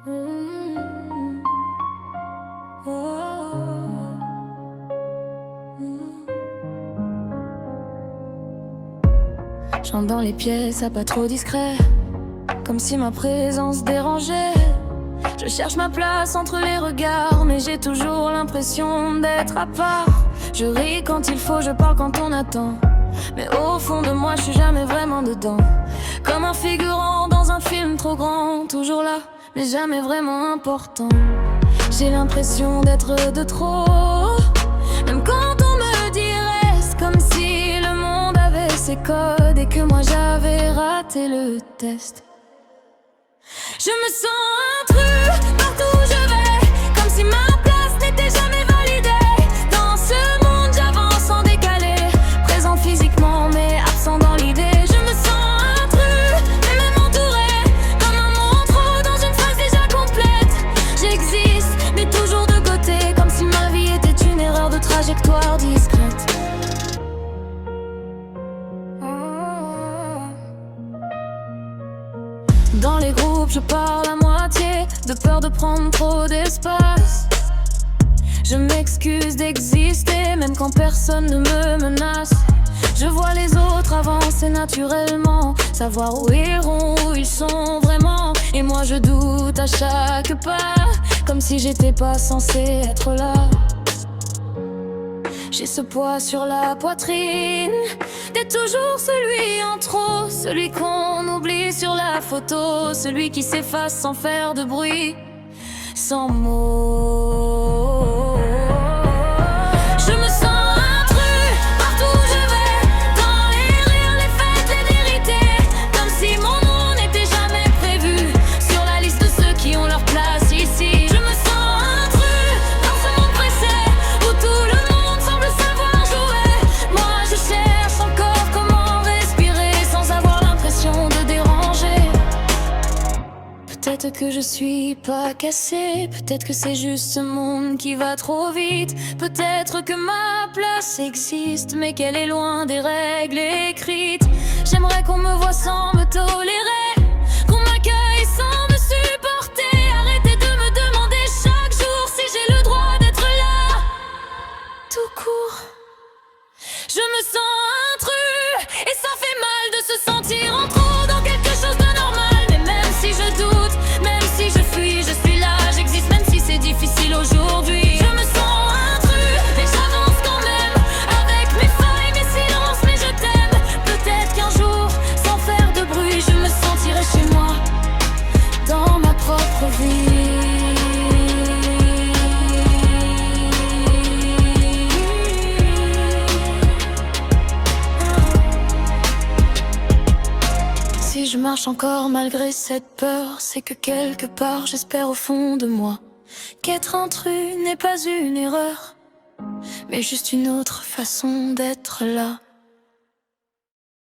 Mmh. Oh. Mmh. J'entre dans les pièces à pas trop discret, comme si ma présence dérangeait. Je cherche ma place entre les regards, mais j'ai toujours l'impression d'être à part. Je ris quand il faut, je parle quand on attend, mais au fond de moi je suis jamais vraiment dedans. Comme un figurant dans un film trop grand, toujours là, mais jamais vraiment important. J'ai l'impression d'être de trop, même quand on me dit reste, comme si le monde avait ses codes et que moi j'avais raté le test. Je me sens intrus partout où je vais, comme si ma place n'était jamais validée. Dans ce monde j'avance en décalé, présent physiquement mais absent dans l'idée. Je me sens intrus, mais même entouré, comme un montre dans une phase déjà complète. J'existe, mais toujours de côté, comme si ma vie était une erreur de trajectoire discrète. Dans les groupes je parle à moitié, de peur de prendre trop d'espace. Je m'excuse d'exister, même quand personne ne me menace. Je vois les autres avancer naturellement, savoir où ils vont, où ils sont vraiment. Et moi je doute à chaque pas, comme si j'étais pas censé être là. J'ai ce poids sur la poitrine, d'être toujours celui en trop, celui qu'on oublie sur la photo, celui qui s'efface sans faire de bruit, sans mots. Je me sens intrus partout où je vais, dans les rires, les fêtes, les vérités, comme si mon nom n'était jamais prévu sur la liste de ceux qui ont leur place ici. Je me sens intrus dans ce monde pressé où tout le monde semble savoir jouer. Moi je cherche encore comment respirer sans avoir l'impression de déranger. Peut-être que je suis pas cassée, peut-être que c'est juste ce monde qui va trop vite. Peut-être que ma place existe, mais qu'elle est loin des règles écrites. J'aimerais qu'on me voie sans me tolérer, qu'on m'accueille sans me supporter. Arrêtez de me demander chaque jour si j'ai le droit d'être là, tout court. Je me sens intrus, et ça fait mal de se sentir en trop dans quelque chose de normal. Mais même si je doute, même si je fuis, je suis là, j'existe même si c'est difficile aujourd'hui. Je me sens intrus, mais j'avance quand même, avec mes failles, mes silences, mais je t'aime. Peut-être qu'un jour, sans faire de bruit, je me sentirai chez moi, dans ma propre vie. Si je marche encore malgré cette peur, c'est que quelque part j'espère au fond de moi qu'être intrus n'est pas une erreur, mais juste une autre façon d'être là.